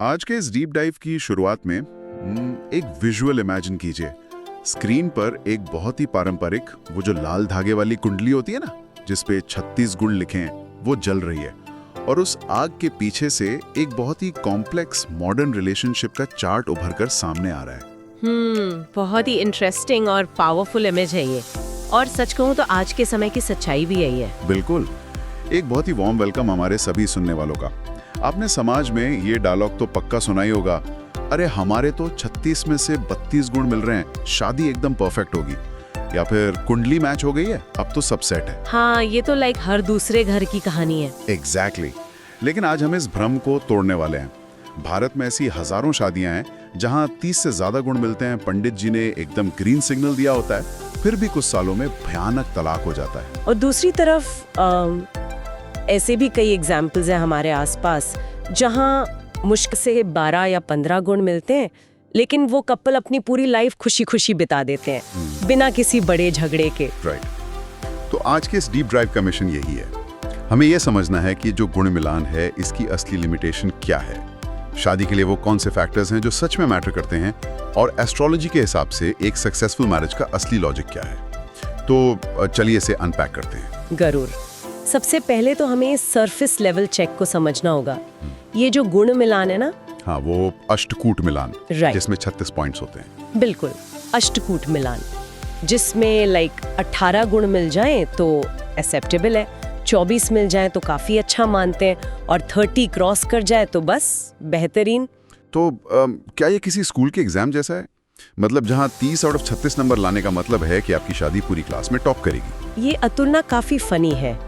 आज के इस डीप डाइव की शुरुआत में एक विजुअल इमेजिन कीजिए। स्क्रीन पर एक बहुत ही पारंपरिक वो जो लाल धागे वाली कुंडली होती है ना, जिसपे 36 गुण लिखे हैं, वो जल रही है और उस आग के पीछे से एक बहुत ही कॉम्प्लेक्स मॉडर्न रिलेशनशिप का चार्ट उभरकर सामने आ रहा है। बहुत ही इंटरेस्टिंग और पावरफुल इमेज है ये, और सच कहूँ तो आज के समय की सच्चाई भी यही है। बिल्कुल, एक बहुत ही वार्म वेलकम हमारे सभी सुनने वालों का। आपने समाज में ये डायलॉग तो पक्का सुना ही होगा, अरे हमारे तो 36 में से 32 गुण मिल रहे हैं, शादी एकदम परफेक्ट होगी, या फिर कुंडली मैच हो गई है, अब तो सब सेट है। हाँ, ये तो लाइक हर दूसरे घर की कहानी है। एग्जैक्टली। लेकिन आज हम इस भ्रम को तोड़ने वाले हैं। भारत में ऐसी हजारों शादियां हैं जहां 30 से ज्यादा गुण मिलते हैं, पंडित जी ने एकदम ग्रीन सिग्नल दिया होता है, फिर भी कुछ सालों में भयानक तलाक हो जाता है। और दूसरी तरफ ऐसे भी कई एग्जाम्पल्स हैं हमारे आसपास जहां मुश्किल से 12 या 15 गुण मिलते हैं, लेकिन वो कपल अपनी पूरी लाइफ खुशी खुशी बिता देते हैं बिना किसी बड़े झगड़े के। राइट। तो आज के इस डीप ड्राइव का मिशन यही है। हमें यह समझना है कि जो गुण मिलान है, इसकी असली लिमिटेशन क्या है, शादी के लिए वो कौन से फैक्टर्स हैं जो सच में मैटर करते हैं, और एस्ट्रोलॉजी के हिसाब से एक सक्सेसफुल मैरिज का असली लॉजिक क्या है। तो चलिए इसे अनपैक करते हैं। जरूर। सबसे पहले तो हमें सरफेस लेवल चेक को समझना होगा। ये जो गुण मिलान है ना, हाँ, वो अष्टकूट मिलान, Right. जिसमें 36 पॉइंट्स होते हैं। बिल्कुल, अष्टकूट मिलान, जिसमें लाइक 18 गुण मिल जाएं तो एक्सेप्टेबल है, 24 मिल जाएं तो काफी अच्छा मानते हैं, और 30 क्रॉस कर जाए तो बस बेहतरीन। तो क्या ये किसी स्कूल के एग्जाम जैसा है? मतलब जहाँ 30 आउट ऑफ 36 नंबर लाने का मतलब है कि आपकी शादी पूरी क्लास में टॉप करेगी। ये तुलना काफी फनी है,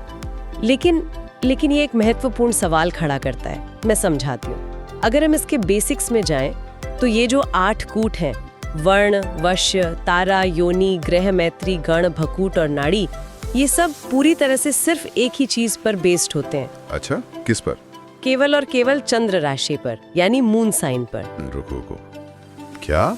लेकिन ये एक महत्वपूर्ण सवाल खड़ा करता है। मैं समझाती हूँ। अगर हम इसके बेसिक्स में जाएं, तो ये जो 8 कूट हैं, वर्ण, वश्य, तारा, योनि, ग्रह, मैत्री, गण, भकूट और नाड़ी, ये सब पूरी तरह से सिर्फ एक ही चीज पर बेस्ड होते हैं। अच्छा, किस पर? केवल और केवल चंद्र राशि पर, यानी मून साइन पर। रुको, क्या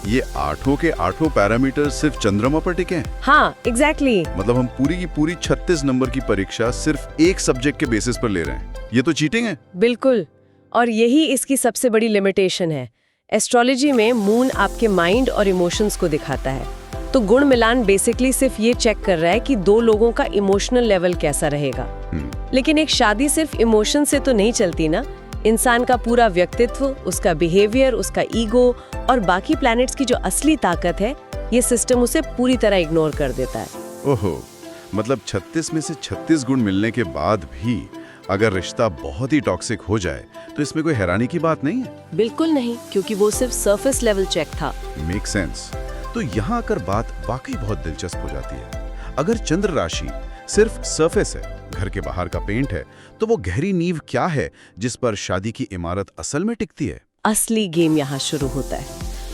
ये 8 के 8 पैरामीटर सिर्फ चंद्रमा पर टिके हैं? हाँ, एग्जैक्टली। मतलब हम पूरी की पूरी 36 नंबर की परीक्षा सिर्फ एक सब्जेक्ट के बेसिस पर ले रहे हैं। ये तो चीटिंग है। बिल्कुल, और यही इसकी सबसे बड़ी लिमिटेशन है। एस्ट्रोलॉजी में मून आपके माइंड और इमोशंस को दिखाता है, तो गुण मिलान बेसिकली सिर्फ ये चेक कर रहा है कि दो लोगों का इमोशनल लेवल कैसा रहेगा। लेकिन एक शादी सिर्फ इमोशन से तो नहीं चलती ना। इंसान का पूरा व्यक्तित्व, उसका बिहेवियर, उसका ईगो और बाकी प्लैनेट्स की जो असली ताकत है, ये सिस्टम उसे पूरी तरह इग्नोर कर देता है। ओहो, मतलब 36 में से 36 गुण मिलने के बाद भी अगर रिश्ता बहुत ही टॉक्सिक हो जाए तो इसमें कोई हैरानी की बात नहीं है। बिल्कुल नहीं, क्योंकि वो सिर्फ सरफेस लेवल चेक था। Make sense. तो यहाँ आकर बात वाकई बहुत दिलचस्प हो जाती है। अगर चंद्र राशि सिर्फ सरफेस है, घर के बाहर का पेंट है, तो वो गहरी नींव क्या है जिस पर शादी की इमारत असल में टिकती है? असली गेम यहाँ शुरू होता है।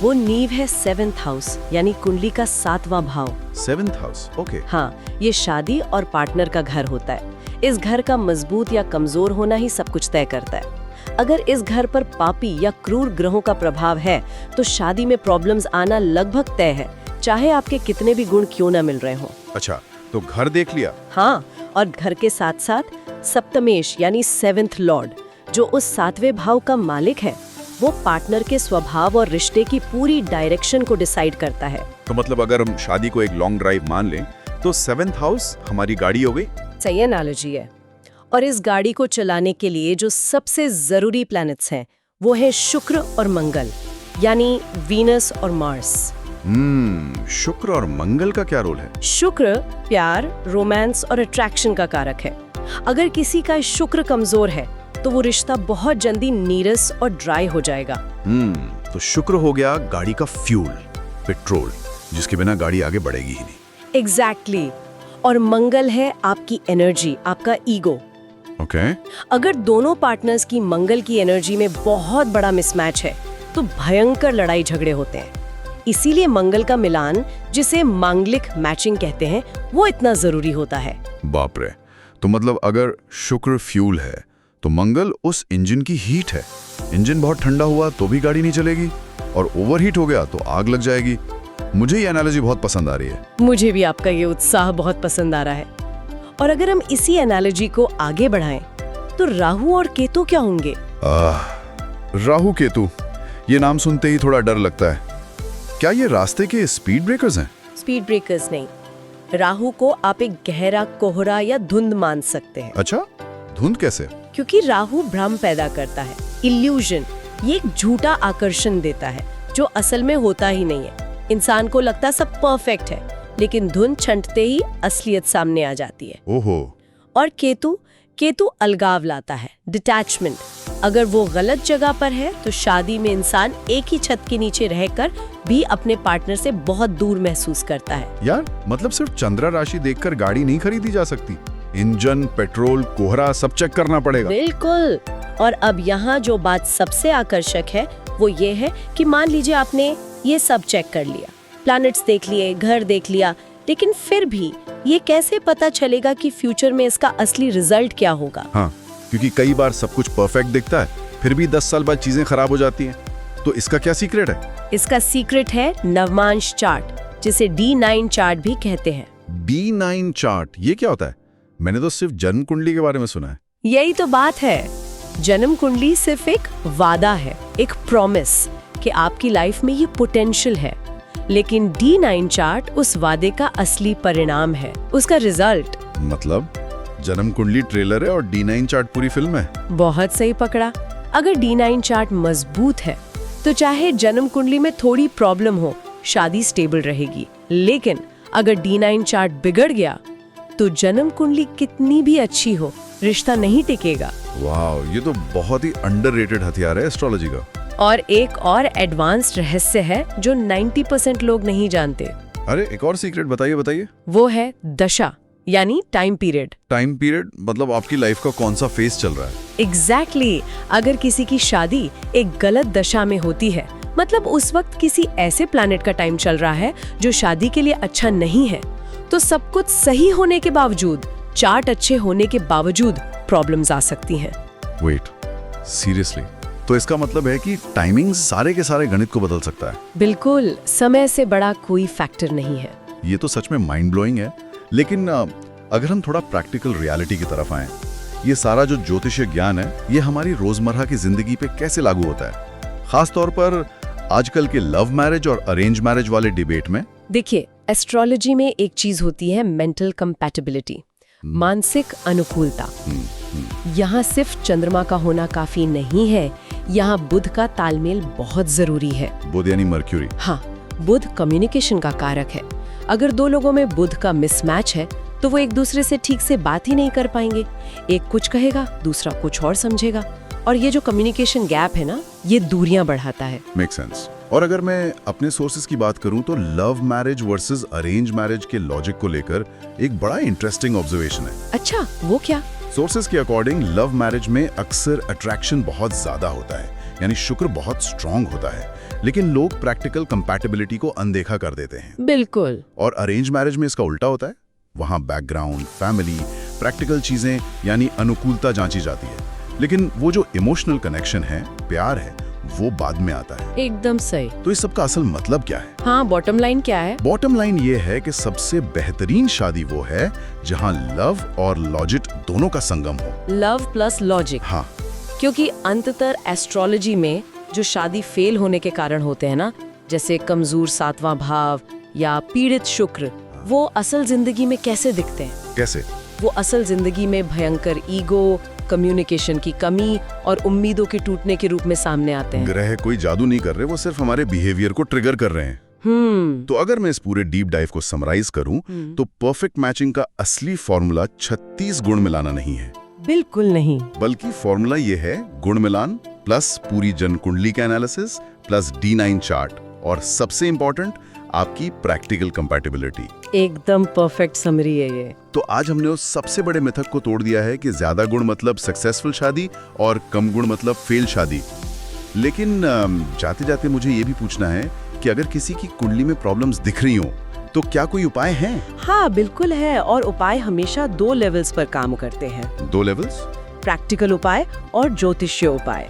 वो नींव है 7th हाउस, यानी कुंडली का 7वां भाव। 7th house, okay. हाँ, ये शादी और पार्टनर का घर होता है। इस घर का मजबूत या कमजोर होना ही सब कुछ तय करता है। अगर इस घर पर पापी या क्रूर ग्रहों का प्रभाव है, तो शादी में प्रॉब्लम्स आना लगभग तय है, चाहे आपके कितने भी गुण क्यों ना मिल रहे हो। अच्छा, तो घर देख लिया। हाँ, और घर के साथ साथ सप्तमेश यानी 7th लॉर्ड, जो उस 7वें भाव का मालिक है, वो पार्टनर के स्वभाव और रिश्ते की पूरी डायरेक्शन को डिसाइड करता है। तो मतलब अगर हम शादी को एक लॉन्ग ड्राइव मान लें, तो 7th हाउस हमारी गाड़ी हो गई। सही एनालॉजी है। और इस गाड़ी को चलाने के लिए जो सबसे जरूरी प्लैनेट्स हैं, वो है शुक्र और मंगल, यानी वीनस और मार्स। शुक्र और मंगल का क्या रोल है? शुक्र प्यार, रोमांस और अट्रैक्शन का कारक है। अगर किसी का शुक्र कमजोर है, तो वो रिश्ता बहुत जल्दी नीरस और ड्राई हो जाएगा। तो शुक्र हो गया गाड़ी का फ्यूल, पेट्रोल, जिसके बिना गाड़ी आगे बढ़ेगी ही नहीं। एग्जैक्टली। और मंगल है आपकी एनर्जी, आपका ईगो। ओके। अगर दोनों पार्टनर्स की मंगल की एनर्जी में बहुत बड़ा मिसमैच है, तो भयंकर लड़ाई झगड़े होते हैं। इसीलिए मंगल का मिलान, जिसे मांगलिक मैचिंग कहते हैं, वो इतना जरूरी होता है। बाप रे। तो मतलब अगर शुक्र फ्यूल है, तो मंगल उस इंजन की हीट है। इंजन बहुत ठंडा हुआ तो भी गाड़ी नहीं चलेगी, और ओवरहीट हो गया तो आग लग जाएगी। मुझे ये एनालॉजी बहुत पसंद आ रही है। मुझे भी आपका ये उत्साह बहुत पसंद आ रहा है। और अगर हम इसी एनालॉजी को आगे बढ़ाएं, तो राहु और केतु क्या होंगे? राहु केतु, ये नाम सुनते ही थोड़ा डर लगता है। क्या ये रास्ते के स्पीड ब्रेकर्स हैं? स्पीड ब्रेकर्स नहीं, राहु को आप एक गहरा कोहरा या धुंध मान सकते हैं। अच्छा, धुंध कैसे? क्योंकि राहु भ्रम पैदा करता है, इल्यूजन। ये एक झूठा आकर्षण देता है जो असल में होता ही नहीं है। इंसान को लगता सब परफेक्ट है, लेकिन धुंध छंटते ही असलियत सामने आ जाती है। ओहो। और केतु अलगाव लाता है, डिटैचमेंट। अगर वो गलत जगह पर है तो शादी में इंसान एक ही छत के नीचे रहकर भी अपने पार्टनर से बहुत दूर महसूस करता है। यार, मतलब सिर्फ चंद्रा राशि देखकर गाड़ी नहीं खरीदी जा सकती। इंजन, पेट्रोल, कोहरा सब चेक करना पड़ेगा। बिल्कुल। और अब यहाँ जो बात सबसे आकर्षक है वो ये है कि मान लीजिए आपने ये सब चेक कर लिया, प्लैनेट्स देख लिए, घर देख लिया, लेकिन फिर भी ये कैसे पता चलेगा कि फ्यूचर में इसका असली रिजल्ट क्या होगा? हाँ, क्योंकि कई बार सब कुछ परफेक्ट दिखता है, फिर भी 10 साल बाद चीजें खराब हो जाती हैं। तो इसका क्या सीक्रेट है? इसका सीक्रेट है नवमांश चार्ट, जिसे D9 चार्ट भी कहते हैं। D9 चार्ट, ये क्या होता है? मैंने तो सिर्फ जन्म कुंडली के बारे में सुना है। यही तो बात है। जन्म कुंडली सिर्फ एक वादा है, एक प्रॉमिस कि आपकी लाइफ में ये पोटेंशियल है, लेकिन D9 चार्ट उस वादे का असली परिणाम है, उसका रिजल्ट। मतलब जन्म कुंडली ट्रेलर है और D9 चार्ट पूरी फिल्म है। बहुत सही पकड़ा। अगर D9 चार्ट मजबूत है तो चाहे जन्म कुंडली में थोड़ी प्रॉब्लम हो, शादी स्टेबल रहेगी। लेकिन अगर D9 चार्ट बिगड़ गया तो जन्म कुंडली कितनी भी अच्छी हो, रिश्ता नहीं टिकेगा। वाह, ये तो बहुत ही अंडररेटेड हथियार है एस्ट्रोलॉजी का। और एक और एडवांस्ड रहस्य है जो 90% लोग नहीं जानते। अरे, एक और सीक्रेट बताइए। वो है दशा, यानी टाइम पीरियड। टाइम पीरियड मतलब आपकी लाइफ का कौन सा फेज चल रहा है? एग्जैक्टली। अगर किसी की शादी एक गलत दशा में होती है, मतलब उस वक्त किसी ऐसे प्लैनेट का टाइम चल रहा है जो शादी के लिए अच्छा नहीं है, तो सब कुछ सही होने के बावजूद, चार्ट अच्छे होने के बावजूद प्रॉब्लम्स आ सकती हैं। Wait, seriously? तो इसका मतलब है कि टाइमिंग सारे के सारे गणित को बदल सकता है? बिल्कुल, समय से बड़ा कोई फैक्टर नहीं है। ये तो सच में माइंड ब्लोइंग है। लेकिन अगर हम थोड़ा प्रैक्टिकल रियलिटी की तरफ आएं, ये सारा जो ज्योतिषीय ज्ञान है, ये हमारी रोजमर्रा की जिंदगी पे कैसे लागू होता है, खास तौर पर आजकल के लव मैरिज और अरेंज मैरिज वाले डिबेट में? देखिए, एस्ट्रोलॉजी में एक चीज होती है मेंटल कंपैटिबिलिटी, मानसिक अनुकूलता। यहाँ सिर्फ चंद्रमा का होना काफी नहीं है, यहाँ बुध का तालमेल बहुत जरूरी है। बुध यानी मर्क्यूरी? हाँ, बुध कम्युनिकेशन का कारक है। अगर दो लोगों में बुध का मिसमैच है तो वो एक दूसरे से ठीक से बात ही नहीं कर पाएंगे। एक कुछ कहेगा, दूसरा कुछ और समझेगा, और ये जो कम्युनिकेशन गैप है ना, ये दूरियां बढ़ाता है। Make sense. और अगर मैं अपने सोर्सेज की बात करूं तो love marriage versus arrange marriage के लॉजिक को लेकर एक बड़ा इंटरेस्टिंग ऑब्जर्वेशन है। अच्छा, वो क्या? सोर्सेज के अकॉर्डिंग लव मैरिज में अक्सर अट्रैक्शन बहुत ज्यादा होता है, यानी शुक्र बहुत स्ट्रांग होता है, लेकिन लोग प्रैक्टिकल कंपैटिबिलिटी को अनदेखा कर देते हैं। बिल्कुल। और अरेंज मैरिज में इसका उल्टा होता है। वहां बैकग्राउंड, फैमिली, प्रैक्टिकल चीजें यानी अनुकूलता जांची जाती है, लेकिन वो जो इमोशनल कनेक्शन है, प्यार है, वो बाद में आता है। एकदम सही। तो इस सब का असल मतलब क्या है? हाँ, बॉटम लाइन क्या है? बॉटम लाइन ये है कि सबसे बेहतरीन शादी वो है जहां लव और लॉजिक दोनों का संगम हो। Love plus logic. हाँ, क्योंकि अंततः एस्ट्रोलॉजी में जो शादी फेल होने के कारण होते हैं ना, जैसे कमजोर 7वां भाव या पीड़ित शुक्र, वो असल जिंदगी में कैसे दिखते हैं? कैसे? वो असल जिंदगी में भयंकर ईगो, कम्युनिकेशन की कमी और उम्मीदों के टूटने के रूप में सामने आते हैं। ग्रह कोई जादू नहीं कर रहे, वो सिर्फ हमारे बिहेवियर को ट्रिगर कर रहे हैं। तो अगर मैं इस पूरे डीप डाइव को समराइज करूं, तो परफेक्ट मैचिंग का असली फॉर्मूला 36 गुण मिलाना नहीं है। बिल्कुल नहीं। बल्कि फॉर्मूला ये है गुण मिलान प्लस पूरी जन्म कुंडली का एनालिसिस प्लस D9 चार्ट और सबसे इंपॉर्टेंट आपकी प्रैक्टिकल कंपैटिबिलिटी। एकदम परफेक्ट समरी है ये। तो आज हमने उस सबसे बड़े मिथक को तोड़ दिया है कि ज्यादा गुण मतलब सक्सेसफुल शादी और कम गुण मतलब फेल शादी। लेकिन जाते जाते मुझे ये भी पूछना है कि अगर किसी की कुंडली में प्रॉब्लम्स दिख रही हो तो क्या कोई उपाय हैं? हाँ, बिल्कुल है। और उपाय हमेशा 2 लेवल्स पर काम करते हैं। 2 लेवल्स? प्रैक्टिकल उपाय और ज्योतिषीय उपाय।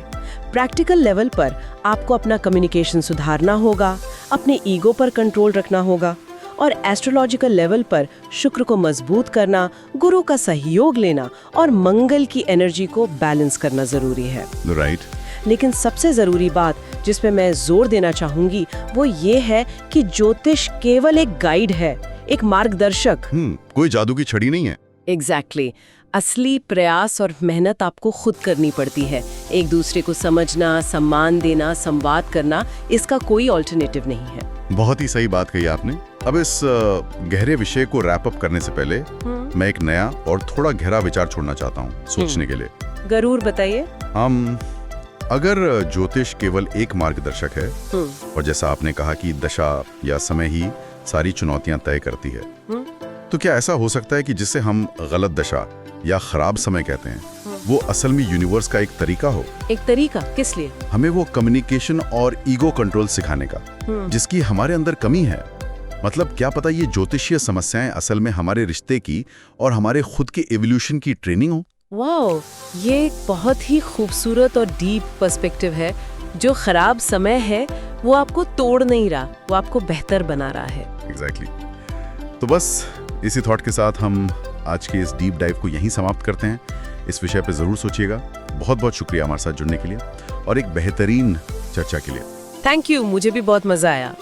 प्रैक्टिकल लेवल पर आपको अपना कम्युनिकेशन सुधारना होगा, अपने ईगो पर कंट्रोल रखना होगा, और एस्ट्रोलॉजिकल लेवल पर शुक्र को मजबूत करना, गुरु का सहयोग लेना और मंगल की एनर्जी को बैलेंस करना जरूरी है। राइट। लेकिन सबसे ज़रूरी बात जिस पे मैं जोर देना चाहूँगी वो ये है कि ज्योतिष केवल एक गाइड है, एक मार्गदर्शक। कोई जादू की छड़ी नहीं है। एग्जैक्टली असली प्रयास और मेहनत आपको खुद करनी पड़ती है। एक दूसरे को समझना, सम्मान देना, संवाद करना, इसका कोई ऑल्टरनेटिव नहीं है। बहुत ही सही बात कही आपने। अब इस गहरे विषय को रैप अप करने से पहले मैं एक नया और थोड़ा गहरा विचार छोड़ना चाहता हूँ सोचने के लिए। जरूर बताइए। अगर ज्योतिष केवल एक मार्गदर्शक है और जैसा आपने कहा कि दशा या समय ही सारी चुनौतियां तय करती है, तो क्या ऐसा हो सकता है कि जिसे हम गलत दशा या खराब समय कहते हैं वो असल में यूनिवर्स का एक तरीका हो? एक तरीका किस लिए? हमें वो कम्युनिकेशन और ईगो कंट्रोल सिखाने का जिसकी हमारे अंदर कमी है। मतलब क्या पता ये ज्योतिषीय समस्याएं असल में हमारे रिश्ते की और हमारे खुद के एवोल्यूशन की ट्रेनिंग हो। वाओ, ये एक बहुत ही खूबसूरत और डीप पर्सपेक्टिव है। जो खराब समय है वो आपको तोड़ नहीं रहा, वो आपको बेहतर बना रहा है। एग्जैक्टली। तो बस इसी थॉट के साथ हम आज के इस डीप डाइव को यहीं समाप्त करते हैं। इस विषय पे जरूर सोचिएगा। बहुत बहुत शुक्रिया हमारे साथ जुड़ने के लिए और एक बेहतरीन चर्चा के लिए। थैंक यू, मुझे भी बहुत मजा आया।